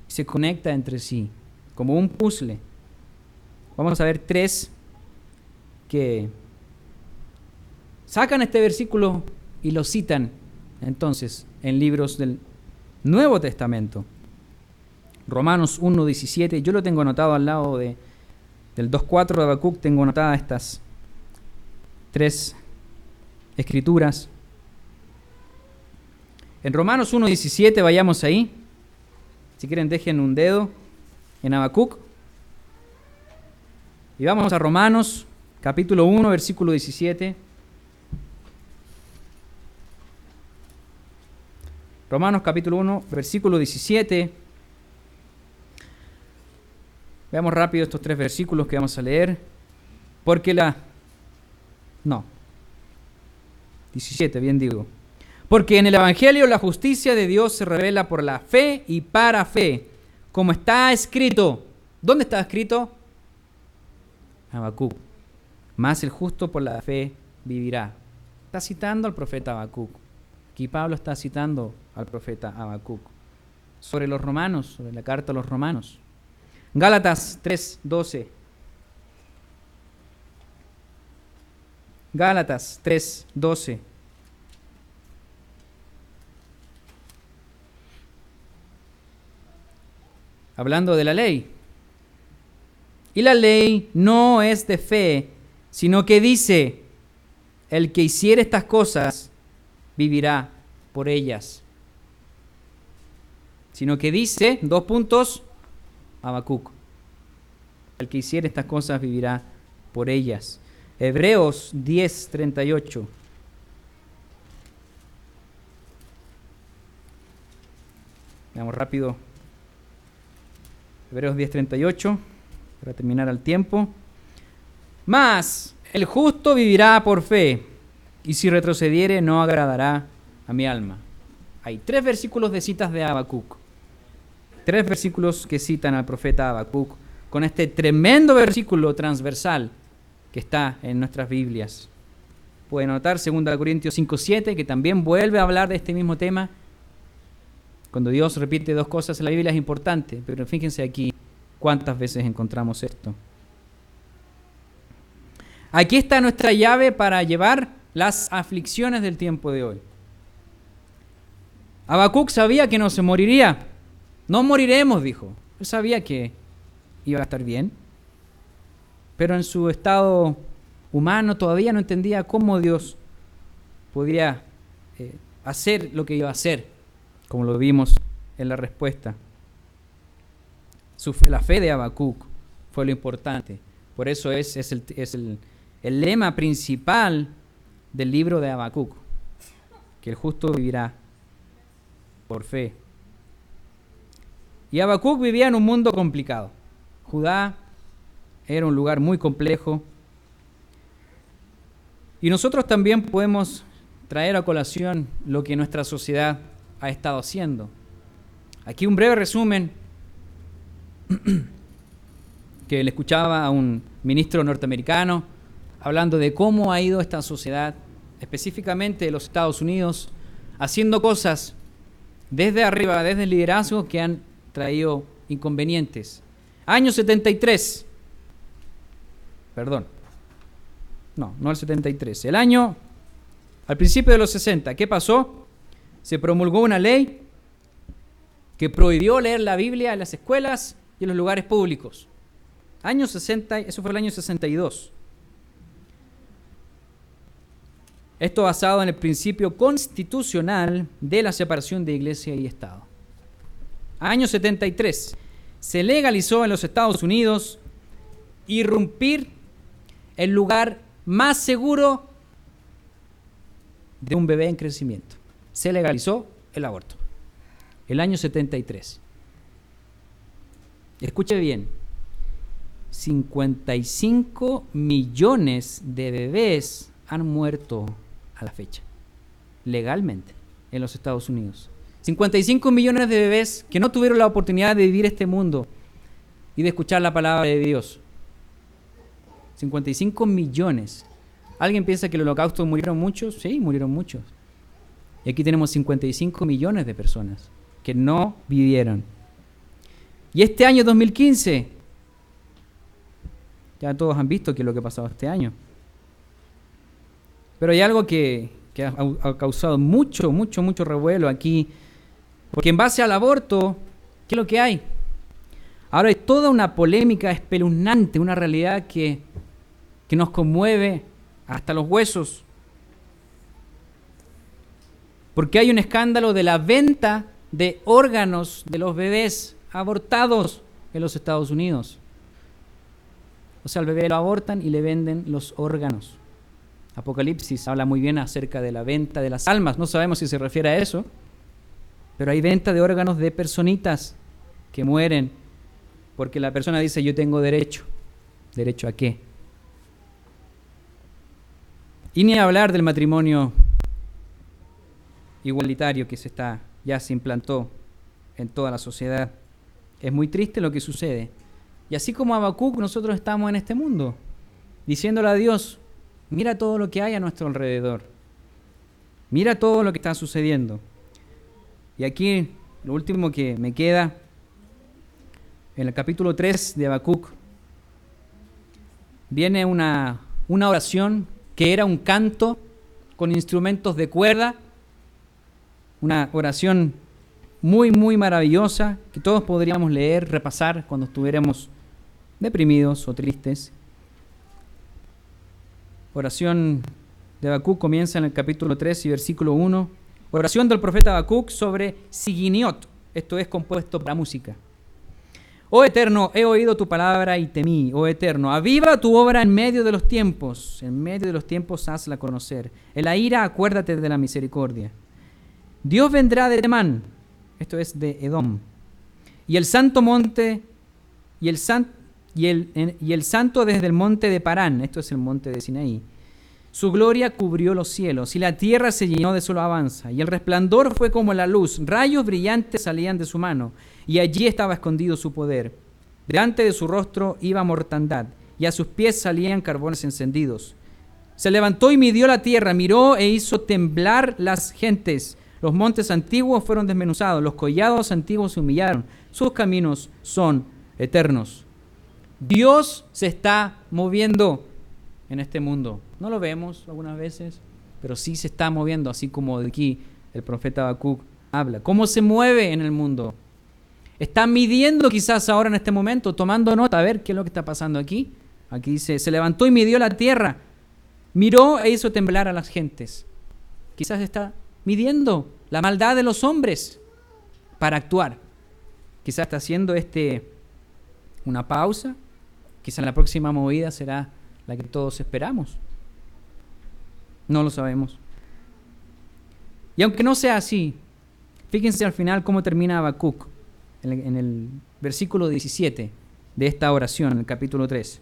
se conecta entre sí, como un puzzle. Vamos a ver 3 que sacan este versículo y lo citan entonces en libros del Nuevo Testamento. Romanos 1:17, yo lo tengo anotado al lado del 2:4 de Habacuc, tengo anotadas estas 3 escrituras. En Romanos 1:17, vayamos ahí. Si quieren, dejen un dedo en Habacuc. Y vamos a Romanos, capítulo 1, versículo 17. Romanos, capítulo 1, versículo 17. Veamos rápido estos 3 versículos que vamos a leer. 17, bien digo. Porque en el Evangelio la justicia de Dios se revela por la fe y para fe, como está escrito. ¿Dónde está escrito? Habacuc. Mas el justo por la fe vivirá. Está citando al profeta Habacuc. Aquí Pablo está citando al profeta Habacuc sobre los romanos, sobre la carta a los romanos. Gálatas 3:12. Gálatas 3:12. Hablando de la ley. Y la ley no es de fe, sino que dice, el que hiciere estas cosas vivirá por ellas. Sino que dice, 2 puntos, Habacuc. El que hiciere estas cosas vivirá por ellas. Hebreos 10:38. Veamos rápido. Hebreos 10:38, para terminar al tiempo. Mas el justo vivirá por fe, y si retrocediere no agradará a mi alma. Hay 3 versículos de citas de Habacuc. 3 versículos que citan al profeta Habacuc con este tremendo versículo transversal que está en nuestras Biblias. Pueden notar 2 Corintios 5:7, que también vuelve a hablar de este mismo tema. Cuando Dios repite 2 cosas en la Biblia es importante, pero fíjense aquí cuántas veces encontramos esto. Aquí está nuestra llave para llevar las aflicciones del tiempo de hoy. Habacuc sabía que no se moriría. No moriremos, dijo. Él sabía que iba a estar bien, pero en su estado humano todavía no entendía cómo Dios podía hacer lo que iba a hacer, como lo vimos en la respuesta. La fe de Habacuc fue lo importante. Por eso es el lema principal del libro de Habacuc, que el justo vivirá por fe. Y Habacuc vivía en un mundo complicado. Judá era un lugar muy complejo. Y nosotros también podemos traer a colación lo que nuestra sociedad ha estado haciendo. Aquí un breve resumen que le escuchaba a un ministro norteamericano hablando de cómo ha ido esta sociedad, específicamente de los Estados Unidos, haciendo cosas desde arriba, desde el liderazgo, que han traído inconvenientes. Año 73. Perdón. No el 73. Al principio de los 60. ¿Qué pasó? Se promulgó una ley que prohibió leer la Biblia en las escuelas y en los lugares públicos. Año 60, eso fue el año 62. Esto basado en el principio constitucional de la separación de iglesia y Estado. Año 73. Se legalizó en los Estados Unidos irrumpir el lugar más seguro de un bebé en crecimiento. Se legalizó el aborto. El año 73. Escuche bien. 55 millones de bebés han muerto a la fecha, legalmente, en los Estados Unidos. 55 millones de bebés que no tuvieron la oportunidad de vivir este mundo y de escuchar la palabra de Dios. 55 millones. ¿Alguien piensa que en el Holocausto murieron muchos? Sí, murieron muchos. Y aquí tenemos 55 millones de personas que no vivieron. Y este año 2015, ya todos han visto qué es lo que ha pasado este año. Pero hay algo que ha causado mucho revuelo aquí, porque en base al aborto, ¿qué es lo que hay? Ahora hay toda una polémica espeluznante, una realidad que nos conmueve hasta los huesos, porque hay un escándalo de la venta de órganos de los bebés abortados en los Estados Unidos. O sea, al bebé lo abortan y le venden los órganos. Apocalipsis habla muy bien acerca de la venta de las almas. No sabemos si se refiere a eso, pero hay venta de órganos de personitas que mueren porque la persona dice: yo tengo derecho. ¿Derecho a qué? Y ni hablar del matrimonio igualitario que ya se implantó en toda la sociedad. Es muy triste lo que sucede. Y así como Habacuc, nosotros estamos en este mundo, diciéndole a Dios: mira todo lo que hay a nuestro alrededor. Mira todo lo que está sucediendo. Y aquí, lo último que me queda, en el capítulo 3 de Habacuc, viene una oración que era un canto con instrumentos de cuerda, una oración muy maravillosa que todos podríamos leer, repasar cuando estuviéramos deprimidos o tristes. Oración de Habacuc comienza en el capítulo 3 y versículo 1. Oración del profeta Habacuc sobre Siginiot, esto es compuesto para música. Oh Eterno, he oído tu palabra y temí. Oh Eterno, aviva tu obra en medio de los tiempos. En medio de los tiempos hazla conocer. En la ira acuérdate de la misericordia. Dios vendrá de Temán, esto es de Edom, y el santo monte, y el santo desde el monte de Parán, esto es el monte de Sinaí. Su gloria cubrió los cielos, y la tierra se llenó de su alabanza, y el resplandor fue como la luz, rayos brillantes salían de su mano, y allí estaba escondido su poder. Delante de su rostro iba mortandad, y a sus pies salían carbones encendidos. Se levantó y midió la tierra, miró e hizo temblar las gentes. Los montes antiguos fueron desmenuzados, los collados antiguos se humillaron. Sus caminos son eternos. Dios se está moviendo en este mundo. No lo vemos algunas veces, pero sí se está moviendo, así como de aquí el profeta Habacuc habla. ¿Cómo se mueve en el mundo? Está midiendo quizás ahora en este momento, tomando nota, a ver qué es lo que está pasando aquí. Aquí dice, se levantó y midió la tierra, miró e hizo temblar a las gentes. Quizás está midiendo la maldad de los hombres para actuar. Quizás está haciendo una pausa. Quizás la próxima movida será la que todos esperamos. No lo sabemos. Y aunque no sea así, fíjense al final cómo termina Habacuc en el versículo 17 de esta oración, en el capítulo 3.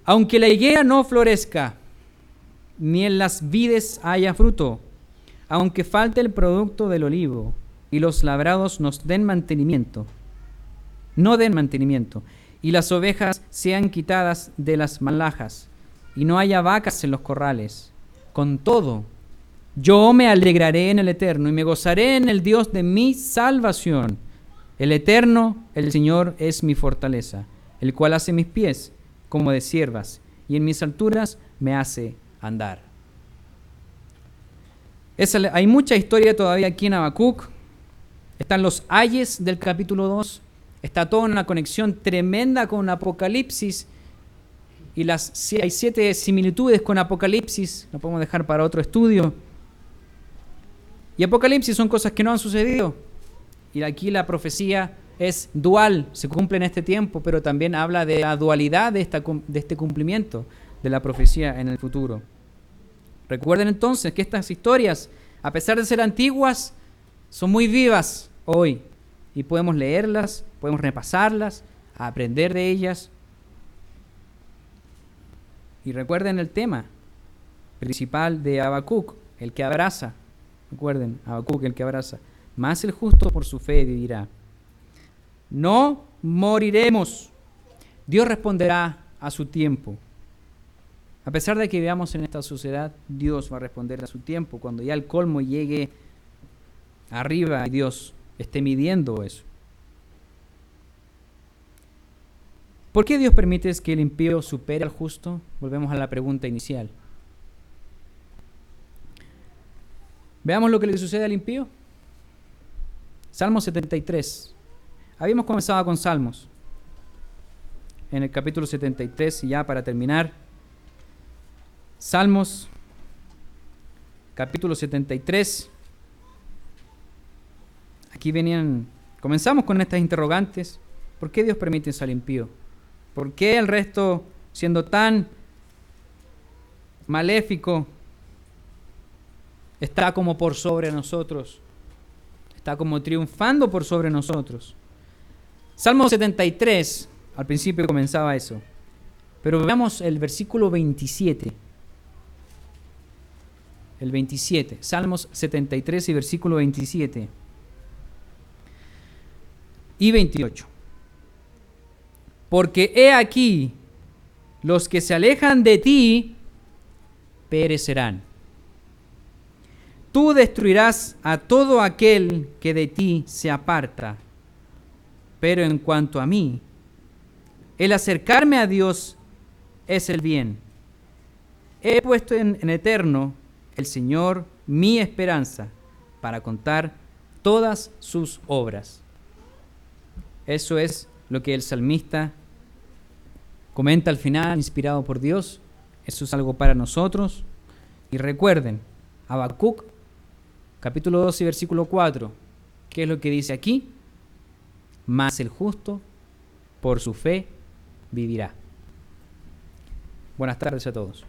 Aunque la higuera no florezca, ni en las vides haya fruto, aunque falte el producto del olivo, y los labrados no den mantenimiento, y las ovejas sean quitadas de las malajas, y no haya vacas en los corrales. Con todo, yo me alegraré en el Eterno, y me gozaré en el Dios de mi salvación. El Eterno, el Señor, es mi fortaleza, el cual hace mis pies como de ciervas, y en mis alturas me hace andar. Hay mucha historia todavía aquí en Habacuc. Están los ayes del capítulo 2. Está toda una conexión tremenda con Apocalipsis. Y hay 7 similitudes con Apocalipsis. Lo podemos dejar para otro estudio. Y Apocalipsis son cosas que no han sucedido. Y aquí la profecía es dual, se cumple en este tiempo, pero también habla de la dualidad de este cumplimiento de la profecía en el futuro. Recuerden entonces que estas historias, a pesar de ser antiguas, son muy vivas hoy. Y podemos leerlas, podemos repasarlas, aprender de ellas. Y recuerden el tema principal de Habacuc, el que abraza. Recuerden, Habacuc, el que abraza. Mas el justo por su fe vivirá. No moriremos. Dios responderá a su tiempo. A pesar de que vivamos en esta sociedad, Dios va a responder a su tiempo. Cuando ya el colmo llegue arriba y Dios esté midiendo eso. ¿Por qué Dios permite que el impío supere al justo? Volvemos a la pregunta inicial. Veamos lo que le sucede al impío. Salmo 73. Habíamos comenzado con Salmos. En el capítulo 73, y ya para terminar, Salmos, capítulo 73. Aquí comenzamos con estas interrogantes. ¿Por qué Dios permite al impío? ¿Por qué el resto, siendo tan maléfico, está como por sobre nosotros? Está como triunfando por sobre nosotros. Salmo 73, al principio comenzaba eso. Pero veamos el versículo 27. El 27, Salmos 73 y versículo 27 y 28. Porque he aquí, los que se alejan de ti perecerán. Tú destruirás a todo aquel que de ti se aparta. Pero en cuanto a mí, el acercarme a Dios es el bien. He puesto en eterno el Señor mi esperanza para contar todas sus obras. Eso es lo que el salmista comenta al final, inspirado por Dios. Eso es algo para nosotros. Y recuerden, Habacuc, capítulo 2 y versículo 4, ¿qué es lo que dice aquí? Mas el justo por su fe vivirá. Buenas tardes a todos.